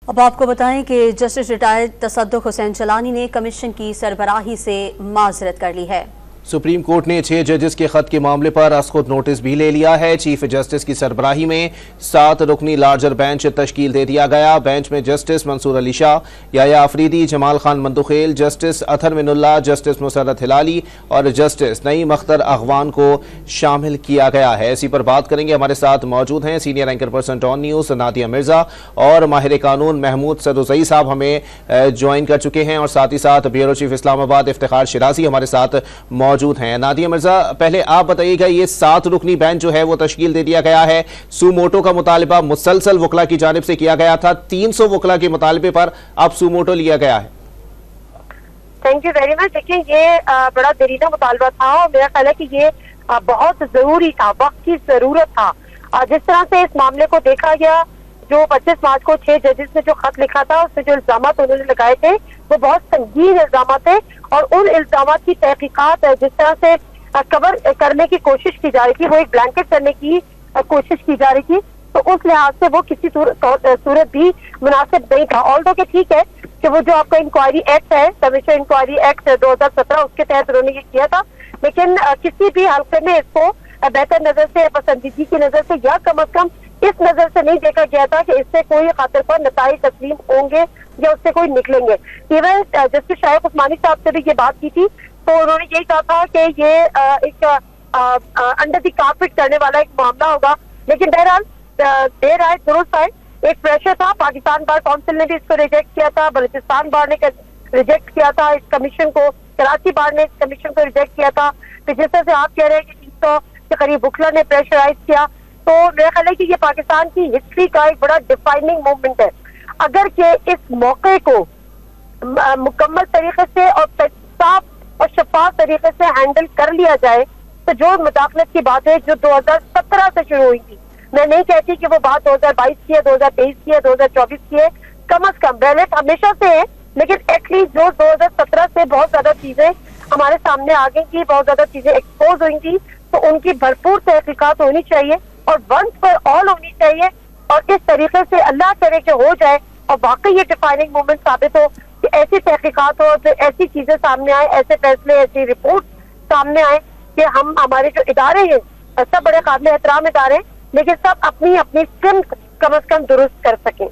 अब आपको बताएं कि जस्टिस रिटायर्ड तसद्दुक़ हुसैन चलानी ने कमीशन की सरबराही से माजरत कर ली है। सुप्रीम कोर्ट ने 6 जजेस के खत के मामले पर आज खुद नोटिस भी ले लिया है। चीफ जस्टिस की सरबराही में 7 रुकनी लार्जर बेंच तश्कील दे दिया गया। बेंच में justice Mansoor Ali Shah, Yahya Afridi, Jamal Khan Mandokhel, justice Athar Minallah, justice Musarrat Hilali और जस्टिस नईम अख्तर अगवान को शामिल किया गया है। इसी पर बात करेंगे। हमारे साथ मौजूद हैं senior anchor person Dawn news Nadia Mirza और माहिर कानून महमूद सदुज़ई साहब हमें ज्वाइन कर चुके हैं, और साथ ही साथ ब्यूरो चीफ इस्लामाबाद इफ्तिखार शिराजी हमारे साथ मौजूद हैं। नादिया मिर्जा, पहले आप बताइएगा, ये 7 रुकनी बेंच जो है वो तश्कील दे दिया गया है। सुमोटो का मुतालिबा मुसलसल वकला की जानिब से किया गया था। 300 वकला के मुतालिबे पर अब सुमोटो लिया गया है। Thank you very much. देखिए, ये बड़ा दरीदा मुतालबा था और मेरा ख्याल है कि ये बहुत जरूरी था, वक्त की जरूरत था। जिस तरह से इस मामले को देखा गया, जो 25 मार्च को 6 जजेस ने जो खत लिखा था, उसमें जो इल्जाम उन्होंने लगाए थे वो बहुत संगीन इल्जाम थे, और उन इल्जाम की तहकीकात जिस तरह से कवर करने की कोशिश की जा रही थी, वो एक ब्लैंकेट करने की कोशिश की जा रही थी, तो उस लिहाज से वो किसी सूरत भी मुनासिब नहीं था। ऑल्दो कि ठीक है कि वो जो आपका इंक्वायरी एक्ट है, कमीशन इंक्वायरी एक्ट 2017, उसके तहत उन्होंने ये किया था, लेकिन किसी भी हल्के में इसको बेहतर नजर से, पसंदीदगी की नजर से, या कम अज कम इस नजर से नहीं देखा गया था कि इससे कोई खातिर पर नताइज तस्लीम होंगे या उससे कोई निकलेंगे। इवन जस्टिस शायक उस्मानी साहब से भी ये बात की थी, तो उन्होंने यही कहा था कि ये एक अंडर द कारपेट करने वाला एक मामला होगा, लेकिन बहरहाल देर आए दुरुस्त आए। एक प्रेशर था, पाकिस्तान बार काउंसिल ने भी इसको रिजेक्ट किया था, बलूचिस्तान बार ने रिजेक्ट किया था इस कमीशन को, कराची बार ने इस कमीशन को रिजेक्ट किया था। तो जिस तरह से आप कह रहे हैं कि 300 के करीब वकला ने प्रेशराइज किया, तो मेरा ख्याल है कि ये पाकिस्तान की हिस्ट्री का एक बड़ा डिफाइनिंग मूवमेंट है। अगर के इस मौके को मुकम्मल तरीके से और साफ और शफाफ तरीके से हैंडल कर लिया जाए, तो जो मुदाखलत की बात है जो 2017 से शुरू हुई थी, मैं नहीं कहती कि वो बात 2022 की है, 2023 की है, 2024 की है, कम अज कम बैलेंस हमेशा से है, लेकिन एटलीस्ट जो 2017 से बहुत ज्यादा चीजें हमारे सामने आ गई थी, बहुत ज्यादा चीजें एक्सपोज हुई थी, तो उनकी भरपूर तहकीकात होनी चाहिए और वंस फॉर ऑल होनी चाहिए, और इस तरीके से अल्लाह करे कि हो जाए और वाकई ये डिफाइनिंग मूवमेंट साबित हो कि ऐसी तहकीकात हो, तो ऐसी चीजें सामने आए, ऐसे फैसले, ऐसी रिपोर्ट सामने आए कि हम, हमारे जो इदारे हैं सब बड़े काबिल एहतराम इदारे, लेकिन सब अपनी अपनी स्ट्रेंथ कम अज कम दुरुस्त कर सकें।